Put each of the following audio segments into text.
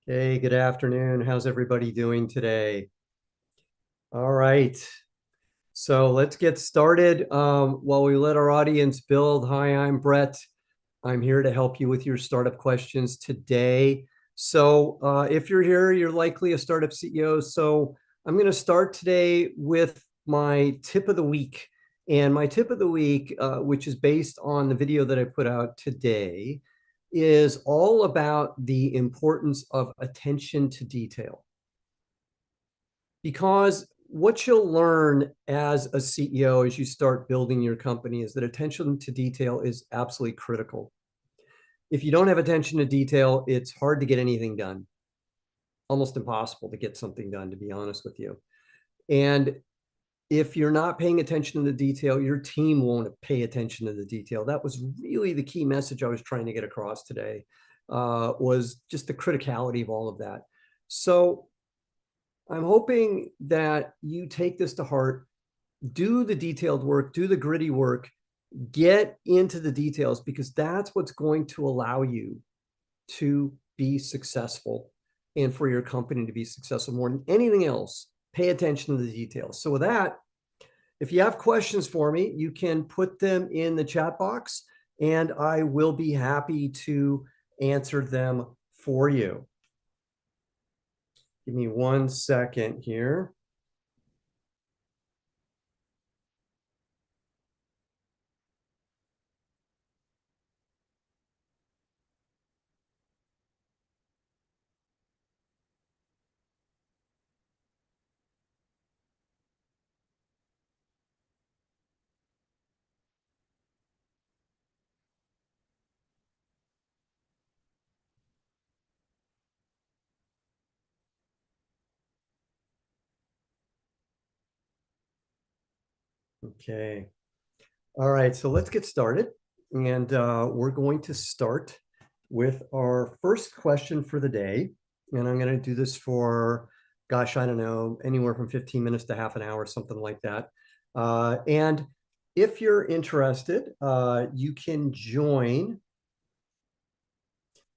Hey, good afternoon. How's everybody doing today? All right. So let's get started. While we let our audience build. Hi, I'm Brett. I'm here to help you with your startup questions today. So if you're here, you're likely a startup CEO. So I'm going to start today with my tip of the week. And my tip of the week, which is based on the video that I put out today, is all about the importance of attention to detail. Because what you'll learn as a CEO as you start building your company is that attention to detail is absolutely critical. If you don't have attention to detail, it's hard to get anything done. Almost impossible to get something done, to be honest with you. And if you're not paying attention to the detail, your team won't pay attention to the detail. That was really the key message I was trying to get across today, was just the criticality of all of that. So I'm hoping that you take this to heart, do the detailed work, do the gritty work, get into the details, because that's what's going to allow you to be successful and for your company to be successful more than anything else. Pay attention to the details. So with that, if you have questions for me, you can put them in the chat box and I will be happy to answer them for you. Give me 1 second here. Okay. All right, so let's get started. And we're going to start with our first question for the day. And I'm going to do this for, gosh, I don't know, anywhere from 15 minutes to half an hour, something like that. And if you're interested, you can join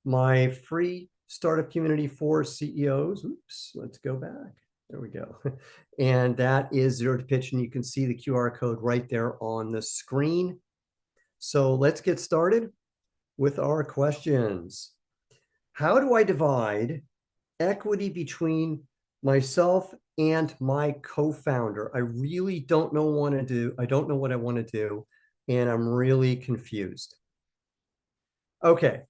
my free startup community for CEOs. Oops, let's go back. There we go. And that is Zero to Pitch. And you can see the QR code right there on the screen. So let's get started with our questions. How do I divide equity between myself and my co-founder? I really don't know what to do. I don't know what I want to do, and I'm really confused. Okay.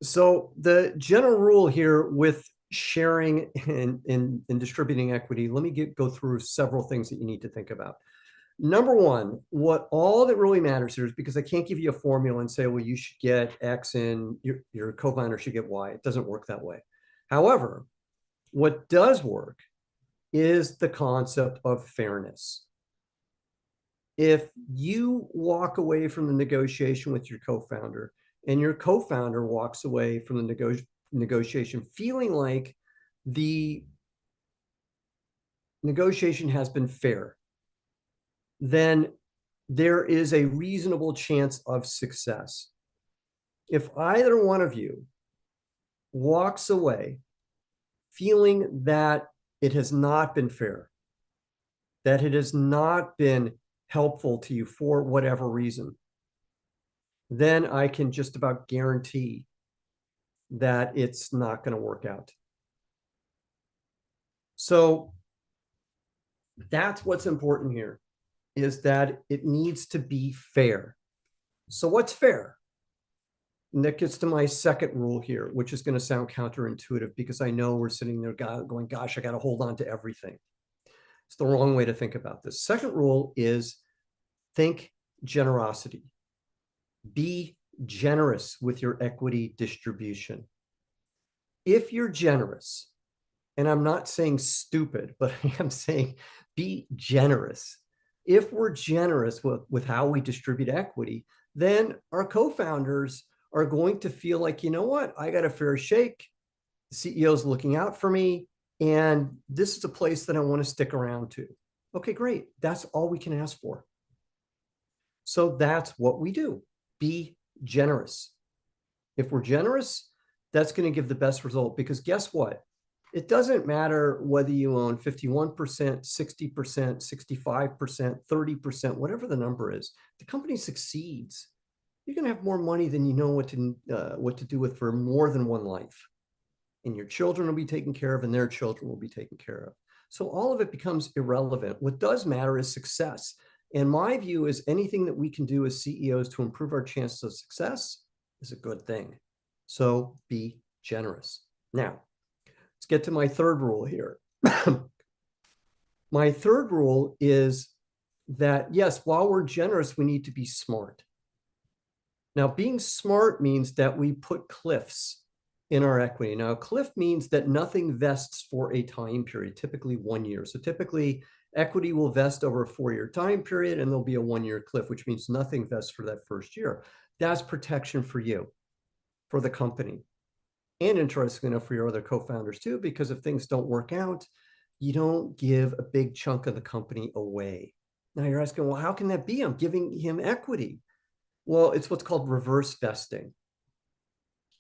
So the general rule here with sharing and distributing equity, let me go through several things that you need to think about. Number one, what all that really matters here is, because I can't give you a formula and say, well, you should get X and your co-founder should get Y. It doesn't work that way. However, what does work is the concept of fairness. If you walk away from the negotiation with your co-founder and your co-founder walks away from the negotiation feeling like the negotiation has been fair, then there is a reasonable chance of success. If either one of you walks away feeling that it has not been fair, that it has not been helpful to you for whatever reason, then I can just about guarantee that it's not going to work out. So that's what's important here, is that it needs to be fair. So what's fair? And that gets to my second rule here, which is going to sound counterintuitive, because I know we're sitting there going, gosh, I got to hold on to everything. It's the wrong way to think about this. Second rule is think generosity. Be generous with your equity distribution. If you're generous, and I'm not saying stupid, but I am saying be generous. If we're generous with how we distribute equity, then our co-founders are going to feel like, you know what, I got a fair shake. The CEO's looking out for me, and this is a place that I want to stick around to. Okay, great. That's all we can ask for. So that's what we do. Be generous. If we're generous, That's going to give the best result, because guess what? It doesn't matter whether you own 51%, 60%, 65%, 30%, whatever the number is. The company succeeds, you're going to have more money than you know what to do with for more than one life. And your children will be taken care of, and their children will be taken care of. So all of it becomes irrelevant. What does matter is success. And my view is anything that we can do as CEOs to improve our chances of success is a good thing. So be generous. Now, let's get to my third rule here. My third rule is that, yes, while we're generous, we need to be smart. Now, being smart means that we put cliffs in our equity. Now, a cliff means that nothing vests for a time period, typically 1 year. So typically, equity will vest over a 4-year time period, and there'll be a 1-year cliff, which means nothing vests for that first year. That's protection for you, for the company, and interesting enough for your other co-founders too, because if things don't work out, you don't give a big chunk of the company away. Now you're asking, well, how can that be? I'm giving him equity. Well, it's what's called reverse vesting.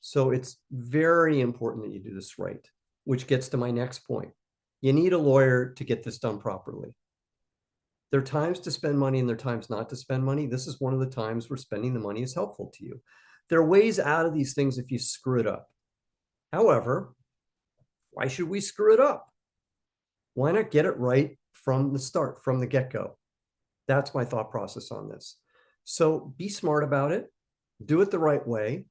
So it's very important that you do this right, which gets to my next point. You need a lawyer to get this done properly. There are times to spend money and there are times not to spend money. This is one of the times where spending the money is helpful to you. There are ways out of these things if you screw it up. However, why should we screw it up? Why not get it right from the start, from the get-go? That's my thought process on this. So be smart about it. Do it the right way.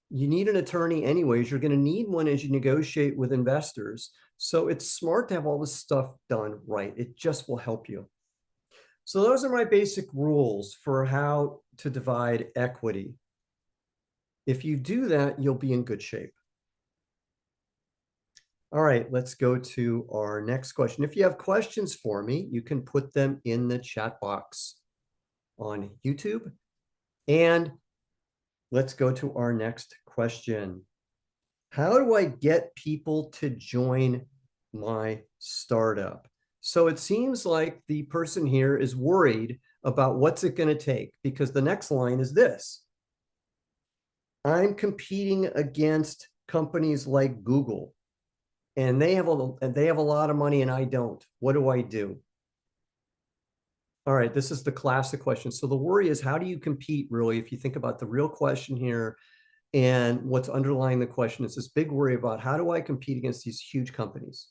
You need an attorney anyways. You're going to need one as you negotiate with investors. So it's smart to have all this stuff done right. It just will help you. So those are my basic rules for how to divide equity. If you do that, you'll be in good shape. All right, let's go to our next question. If you have questions for me, you can put them in the chat box on YouTube. And let's go to our next question. How do I get people to join my startup? So it seems like the person here is worried about what's it going to take, because the next line is this. I'm competing against companies like Google, and they have a lot of money and I don't. What do I do? All right, this is the classic question. So the worry is, how do you compete, really? If you think about the real question here and what's underlying the question, is this big worry about how do I compete against these huge companies?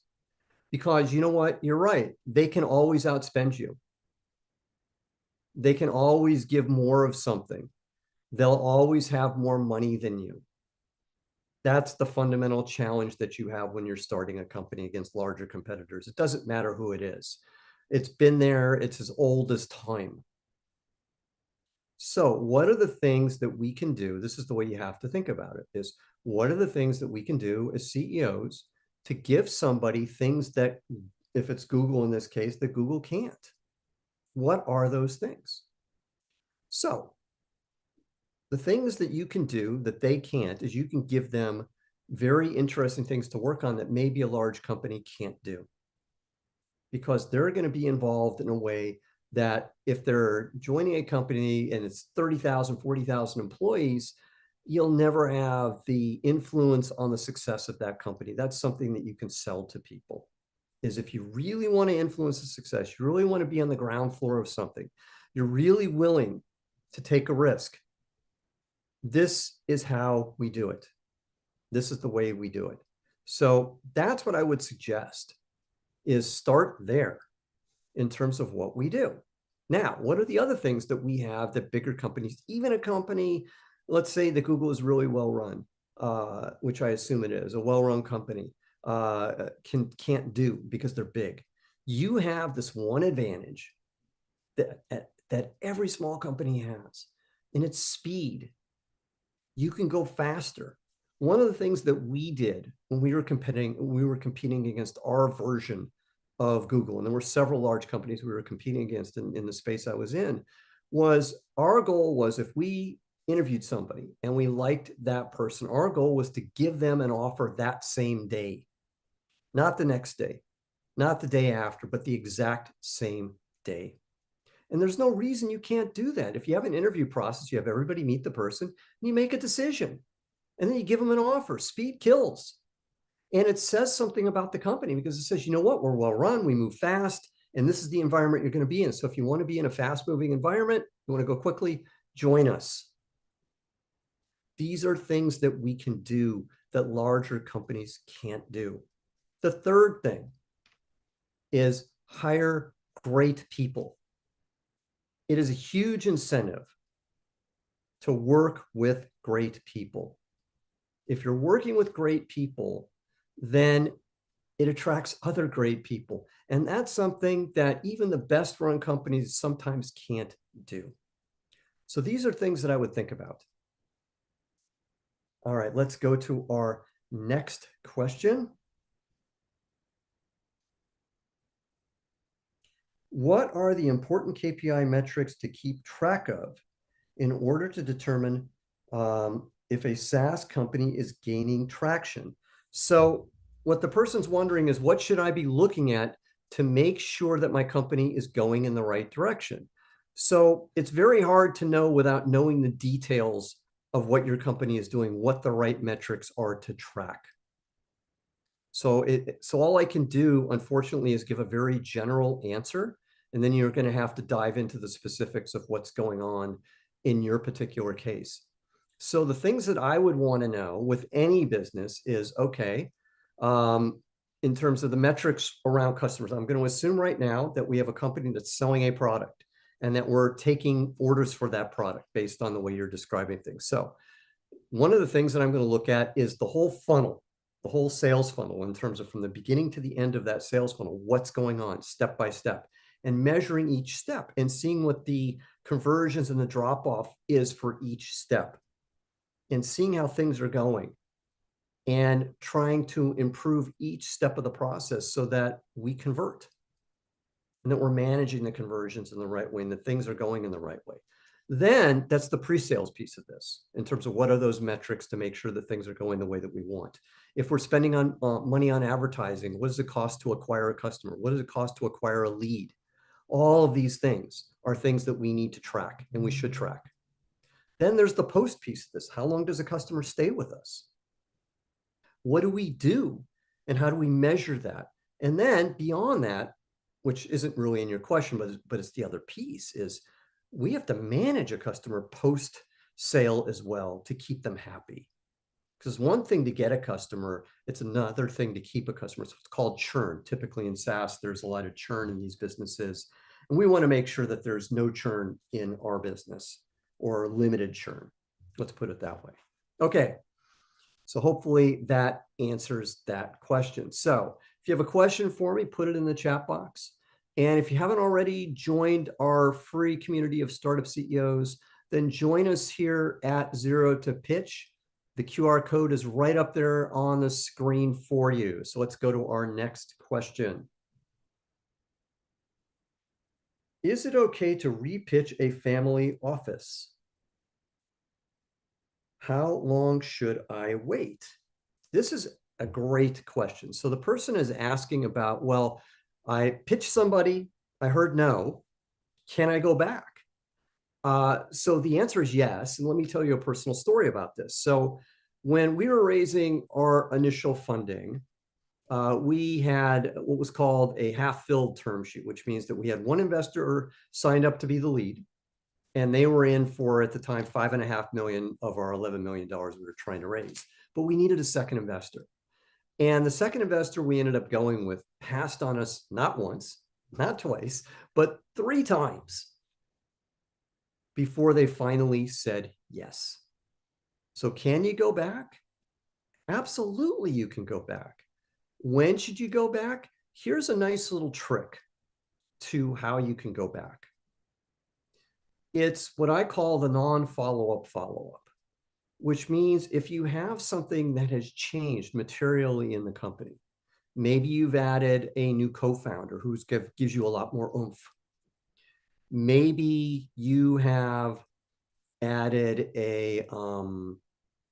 Because you know what? You're right. They can always outspend you. They can always give more of something. They'll always have more money than you. That's the fundamental challenge that you have when you're starting a company against larger competitors. It doesn't matter who it is. It's been there. It's as old as time. So what are the things that we can do? This is the way you have to think about it, is what are the things that we can do as CEOs to give somebody things that, if it's Google in this case, that Google can't? What are those things? So the things that you can do that they can't is you can give them very interesting things to work on that maybe a large company can't do, because they're going to be involved in a way that if they're joining a company and it's 30,000, 40,000 employees, you'll never have the influence on the success of that company. That's something that you can sell to people, is if you really want to influence the success, you really want to be on the ground floor of something, you're really willing to take a risk. This is how we do it. This is the way we do it. So that's what I would suggest, is start there in terms of what we do. Now, what are the other things that we have that bigger companies, even a company, let's say that Google is really well run, which I assume it is, a well-run company, can't do because they're big. You have this one advantage that every small company has, and it's speed. You can go faster. One of the things that we did when we were competing against our version of Google, and there were several large companies we were competing against in the space I was in, was our goal was, if we interviewed somebody and we liked that person, our goal was to give them an offer that same day, not the next day, not the day after, but the exact same day. And there's no reason you can't do that. If you have an interview process, you have everybody meet the person, and you make a decision. And then you give them an offer. Speed kills. And it says something about the company because it says, you know what, we're well run, we move fast, and this is the environment you're going to be in. So if you want to be in a fast moving environment, you want to go quickly, join us. These are things that we can do that larger companies can't do. The third thing is hire great people. It is a huge incentive to work with great people. If you're working with great people, then it attracts other great people. And that's something that even the best run companies sometimes can't do. So these are things that I would think about. All right, let's go to our next question. What are the important KPI metrics to keep track of in order to determine if a SaaS company is gaining traction? So what the person's wondering is, what should I be looking at to make sure that my company is going in the right direction? So it's very hard to know without knowing the details of what your company is doing, what the right metrics are to track. So all I can do, unfortunately, is give a very general answer, and then you're going to have to dive into the specifics of what's going on in your particular case. So the things that I would want to know with any business is, okay, in terms of the metrics around customers, I'm going to assume right now that we have a company that's selling a product and that we're taking orders for that product based on the way you're describing things. So one of the things that I'm going to look at is the whole funnel, the whole sales funnel, in terms of from the beginning to the end of that sales funnel, what's going on step by step, and measuring each step and seeing what the conversions and the drop off is for each step, and seeing how things are going and trying to improve each step of the process so that we convert and that we're managing the conversions in the right way and that things are going in the right way. Then that's the pre-sales piece of this, in terms of what are those metrics to make sure that things are going the way that we want. If we're spending on money on advertising, what does it cost to acquire a customer? What does it cost to acquire a lead? All of these things are things that we need to track and we should track. Then there's the post piece of this. How long does a customer stay with us? What do we do? And how do we measure that? And then beyond that, which isn't really in your question, but it's the other piece, is we have to manage a customer post sale as well to keep them happy. Because one thing to get a customer, it's another thing to keep a customer. So it's called churn. Typically in SaaS, there's a lot of churn in these businesses. And we want to make sure that there's no churn in our business, or limited churn. Let's put it that way. Okay. So hopefully that answers that question. So if you have a question for me, put it in the chat box. And if you haven't already joined our free community of startup CEOs, then join us here at Zero to Pitch. The QR code is right up there on the screen for you. So let's go to our next question. Is it okay to repitch a family office? How long should I wait? This is a great question. So the person is asking about, well, I pitched somebody, I heard no, can I go back? So the answer is yes. And let me tell you a personal story about this. So when we were raising our initial funding, we had what was called a half-filled term sheet, which means that we had one investor signed up to be the lead, and they were in for, at the time, $5.5 million of our $11 million we were trying to raise. But we needed a second investor. And the second investor we ended up going with passed on us not once, not twice, but 3 times before they finally said yes. So can you go back? Absolutely, you can go back. When should you go back? Here's a nice little trick to how you can go back. It's what I call the non-follow-up follow-up, which means if you have something that has changed materially in the company, maybe you've added a new co-founder who gives you a lot more oomph. Maybe you have added a,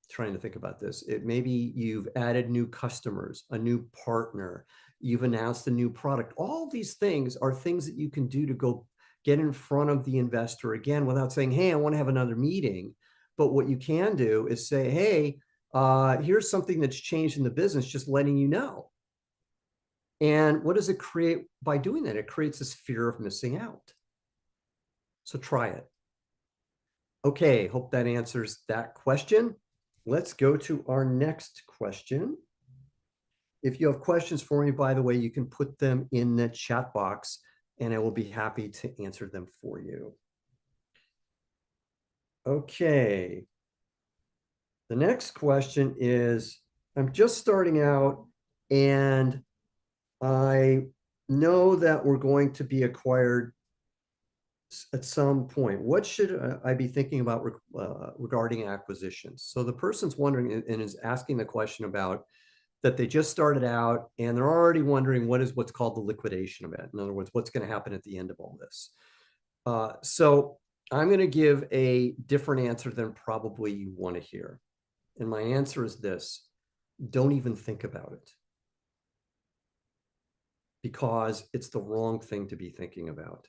trying to think about this. Maybe you've added new customers, a new partner, you've announced a new product. All these things are things that you can do to go get in front of the investor again without saying, hey, I want to have another meeting. But what you can do is say, hey, Here's something that's changed in the business, just letting you know. And what does it create by doing that? It creates this fear of missing out. So try it. Okay, hope that answers that question. Let's go to our next question. If you have questions for me, by the way, you can put them in the chat box and I will be happy to answer them for you. Okay. The next question is, I'm just starting out and I know that we're going to be acquired at some point. What should I be thinking about regarding acquisitions? So the person's wondering and is asking the question about that they just started out and they're already wondering what's called the liquidation event. In other words, what's going to happen at the end of all this. So I'm going to give a different answer than probably you want to hear. And my answer is this: don't even think about it, because it's the wrong thing to be thinking about.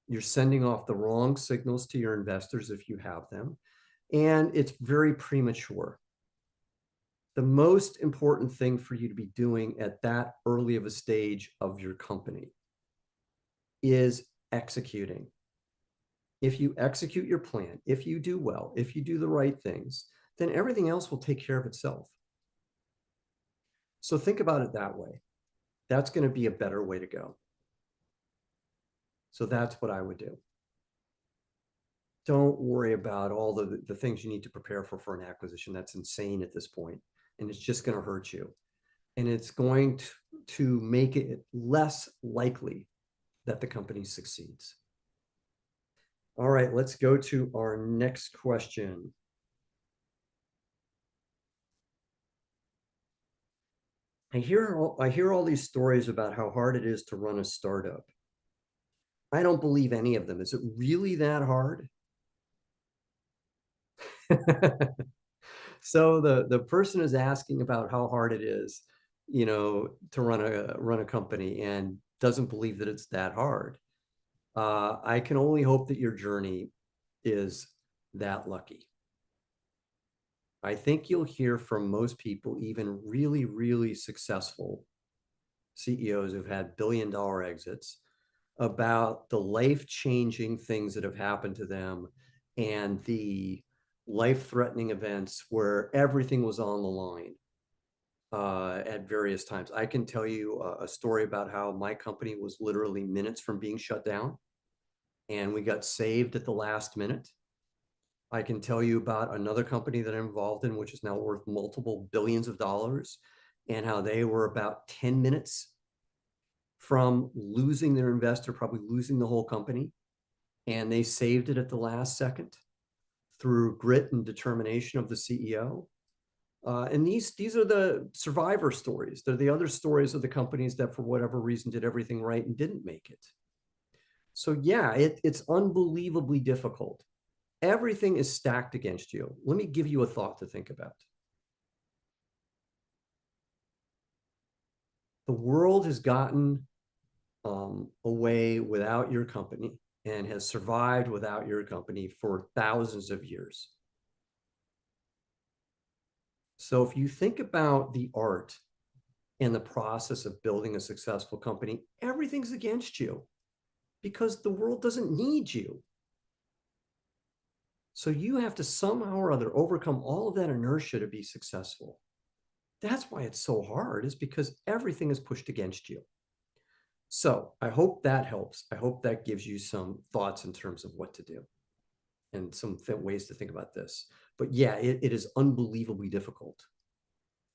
You're sending off the wrong signals to your investors if you have them, and it's very premature. The most important thing for you to be doing at that early of a stage of your company is executing. If you execute your plan, if you do well, if you do the right things, then everything else will take care of itself. So think about it that way. That's going to be a better way to go. So that's what I would do. Don't worry about all the things you need to prepare for an acquisition. That's insane at this point, and it's just going to hurt you. And it's going to make it less likely that the company succeeds. All right, let's go to our next question. I hear all these stories about how hard it is to run a startup. I don't believe any of them. Is it really that hard? So the person is asking about how hard it is, to run a company and doesn't believe that it's that hard. I can only hope that your journey is that lucky. I think you'll hear from most people, even really, really successful CEOs who've had billion-dollar exits, about the life-changing things that have happened to them and the life-threatening events where everything was on the line at various times. I can tell you a story about how my company was literally minutes from being shut down, and we got saved at the last minute. I can tell you about another company that I'm involved in, which is now worth multiple billions of dollars, and how they were about 10 minutes from losing their investor, probably losing the whole company. And they saved it at the last second through grit and determination of the CEO. And these are the survivor stories. They're the other stories of the companies that, for whatever reason, did everything right and didn't make it. So yeah, it's unbelievably difficult. Everything is stacked against you. Let me give you a thought to think about. The world has gotten away without your company and has survived without your company for thousands of years. So if you think about the art and the process of building a successful company, everything's against you because the world doesn't need you. So you have to somehow or other overcome all of that inertia to be successful. That's why it's so hard, is because everything is pushed against you. So I hope that helps. I hope that gives you some thoughts in terms of what to do and some ways to think about this. But yeah, it is unbelievably difficult,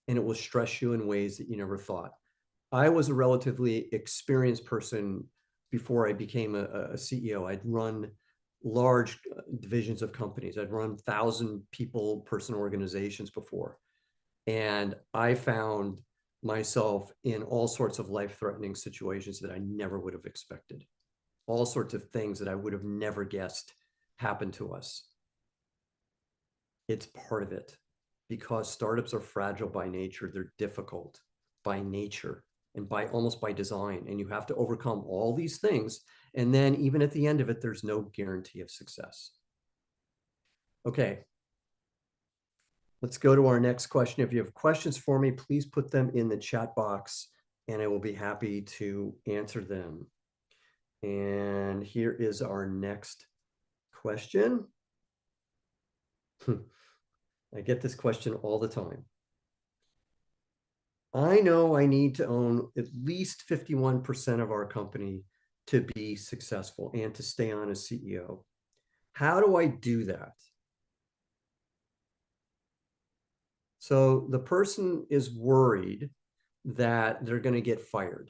and it will stress you in ways that you never thought. I was a relatively experienced person before I became a CEO. I'd run large divisions of companies. I'd run 1,000 person organizations before. And I found myself in all sorts of life-threatening situations that I never would have expected. All sorts of things that I would have never guessed happened to us. It's part of it, because startups are fragile by nature. They're difficult by nature and almost by design. And you have to overcome all these things. And then even at the end of it, there's no guarantee of success. Okay. Let's go to our next question. If you have questions for me, please put them in the chat box and I will be happy to answer them. And here is our next question. I get this question all the time. I know I need to own at least 51% of our company to be successful and to stay on as CEO. How do I do that? So the person is worried that they're going to get fired.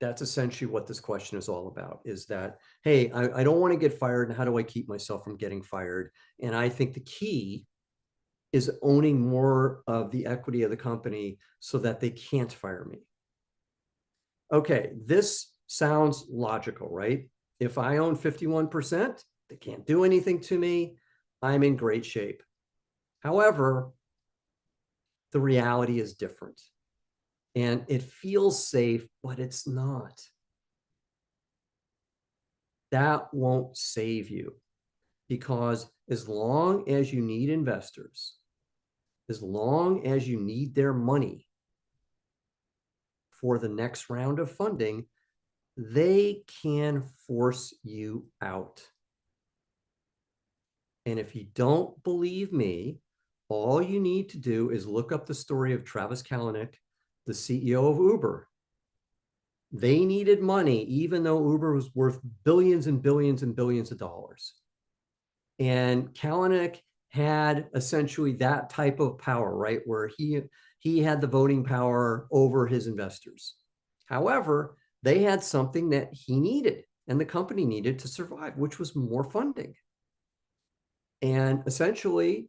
That's essentially what this question is all about, is that, hey, I don't want to get fired. And how do I keep myself from getting fired? And I think the key is owning more of the equity of the company so that they can't fire me. Okay, this sounds logical, right? If I own 51%, they can't do anything to me. I'm in great shape. However, the reality is different. And it feels safe, but it's not. That won't save you, because as long as you need investors, as long as you need their money for the next round of funding, they can force you out. And if you don't believe me, all you need to do is look up the story of Travis Kalanick, the CEO of Uber. They needed money, even though Uber was worth billions and billions and billions of dollars. And Kalanick had essentially that type of power, right? Where he had the voting power over his investors. However, they had something that he needed and the company needed to survive, which was more funding. And essentially,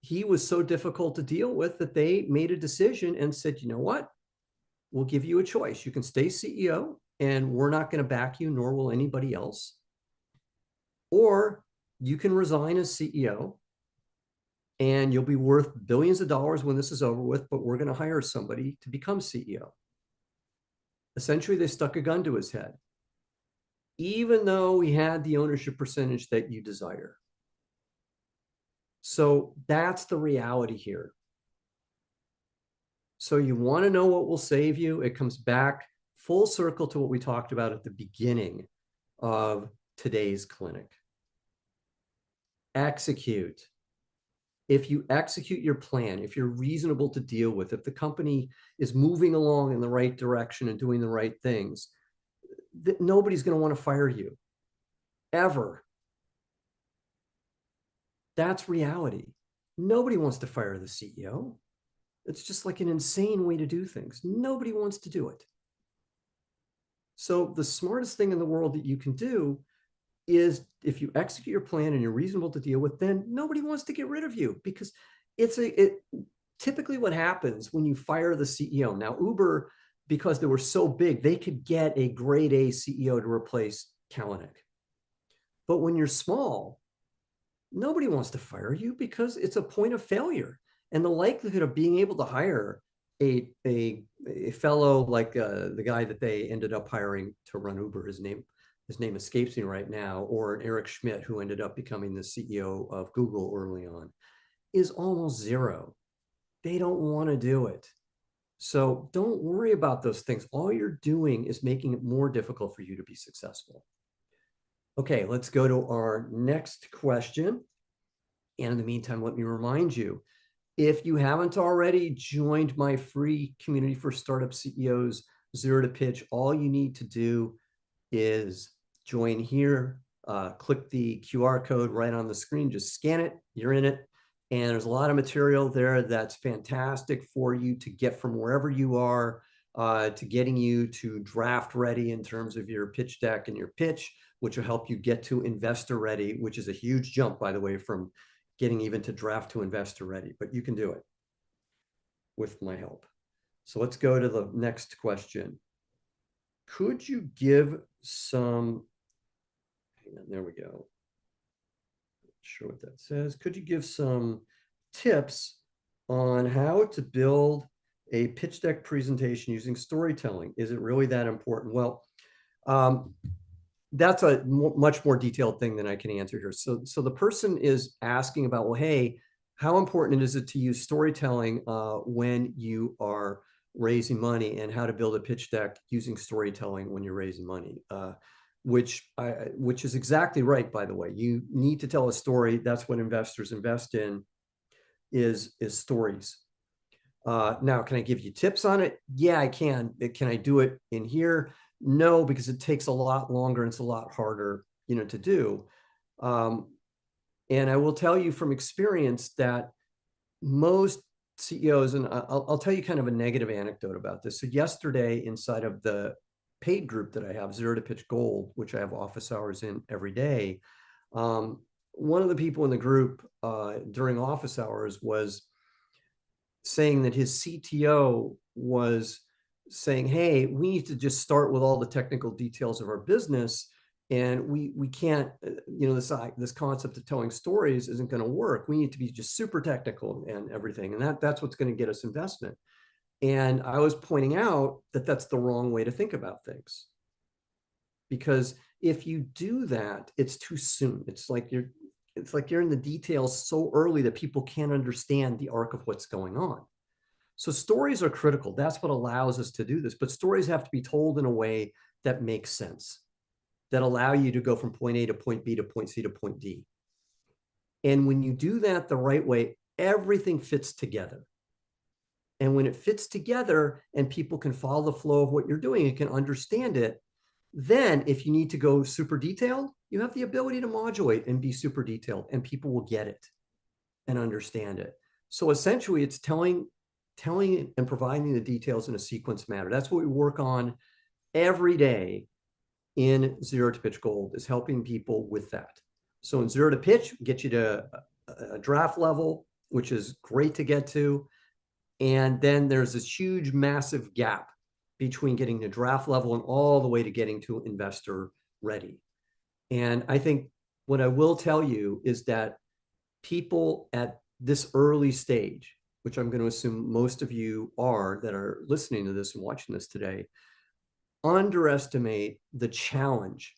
he was so difficult to deal with that they made a decision and said, you know what? We'll give you a choice. You can stay CEO and we're not going to back you, nor will anybody else. Or you can resign as CEO and you'll be worth billions of dollars when this is over with, but we're going to hire somebody to become CEO. Essentially, they stuck a gun to his head, even though he had the ownership percentage that you desire. So that's the reality here. So you want to know what will save you? It comes back full circle to what we talked about at the beginning of today's clinic. Execute. If you execute your plan, if you're reasonable to deal with, if the company is moving along in the right direction and doing the right things, nobody's going to want to fire you, ever. That's reality. Nobody wants to fire the CEO. It's just like an insane way to do things. Nobody wants to do it. So the smartest thing in the world that you can do is, if you execute your plan and you're reasonable to deal with, then nobody wants to get rid of you, because typically what happens when you fire the CEO. Now, Uber, because they were so big, they could get a grade A CEO to replace Kalanick. But when you're small, nobody wants to fire you because it's a point of failure. And the likelihood of being able to hire a fellow like the guy that they ended up hiring to run Uber, his name escapes me right now, or an Eric Schmidt who ended up becoming the CEO of Google early on, is almost zero. They don't want to do it. So don't worry about those things. All you're doing is making it more difficult for you to be successful. Okay, let's go to our next question. And in the meantime, let me remind you, if you haven't already joined my free community for startup CEOs, Zero to Pitch, all you need to do is join here, click the QR code right on the screen, just scan it, you're in it. And there's a lot of material there that's fantastic for you to get from wherever you are to getting you to draft ready in terms of your pitch deck and your pitch, which will help you get to investor ready, which is a huge jump, by the way, from getting even to draft to investor ready, but you can do it with my help. So let's go to the next question. Could you give some, hang on, there we go. Not sure what that says. Could you give some tips on how to build a pitch deck presentation using storytelling? Is it really that important? Well, that's a much more detailed thing than I can answer here. So the person is asking about, well, hey, how important is it to use storytelling when you are raising money, and how to build a pitch deck using storytelling when you're raising money? Which is exactly right, by the way. You need to tell a story. That's what investors invest in, is stories. Now, can I give you tips on it? Yeah, I can. Can I do it in here? No, because it takes a lot longer and it's a lot harder, to do. And I will tell you from experience that most CEOs, and I'll tell you kind of a negative anecdote about this. So yesterday, inside of the paid group that I have, Zero to Pitch Gold, which I have office hours in every day, one of the people in the group during office hours was saying that his CTO was saying, hey, we need to just start with all the technical details of our business. And we can't, this concept of telling stories isn't going to work. We need to be just super technical and everything. And that's what's going to get us investment. And I was pointing out that that's the wrong way to think about things. Because if you do that, it's too soon. It's like you're in the details so early that people can't understand the arc of what's going on. So stories are critical. That's what allows us to do this. But stories have to be told in a way that makes sense, that allow you to go from point A to point B to point C to point D. And when you do that the right way, everything fits together. And when it fits together and people can follow the flow of what you're doing and can understand it, then if you need to go super detailed, you have the ability to modulate and be super detailed, and people will get it and understand it. So essentially, it's telling and providing the details in a sequence manner. That's what we work on every day in Zero to Pitch Gold, is helping people with that. So in Zero to Pitch, get you to a draft level, which is great to get to. And then there's this huge, massive gap between getting to draft level and all the way to getting to investor ready. And I think what I will tell you is that people at this early stage, which I'm going to assume most of you are that are listening to this and watching this today, underestimate the challenge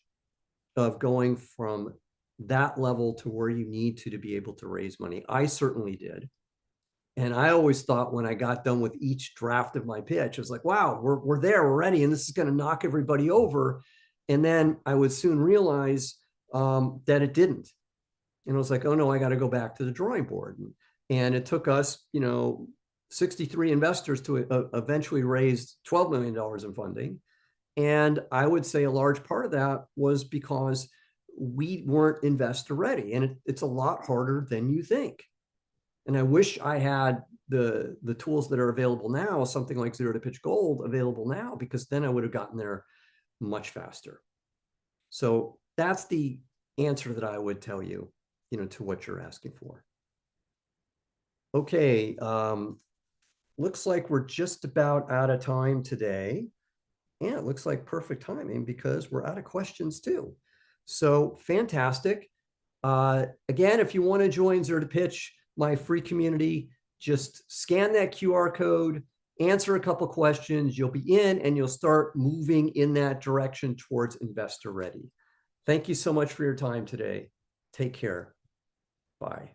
of going from that level to where you need to be able to raise money. I certainly did. And I always thought when I got done with each draft of my pitch, I was like, wow, we're there, we're ready, and this is going to knock everybody over. And then I would soon realize that it didn't. And I was like, oh no, I got to go back to the drawing board. And it took us, 63 investors to eventually raise $12 million in funding. And I would say a large part of that was because we weren't investor ready. And it's a lot harder than you think. And I wish I had the tools that are available now, something like Zero to Pitch Gold available now, because then I would have gotten there much faster. So that's the answer that I would tell you, to what you're asking for. Okay, looks like we're just about out of time today. And it looks like perfect timing because we're out of questions too. So fantastic. Again, if you want to join Zero to Pitch, my free community, just scan that QR code, answer a couple questions, you'll be in, and you'll start moving in that direction towards investor ready. Thank you so much for your time today. Take care. Bye.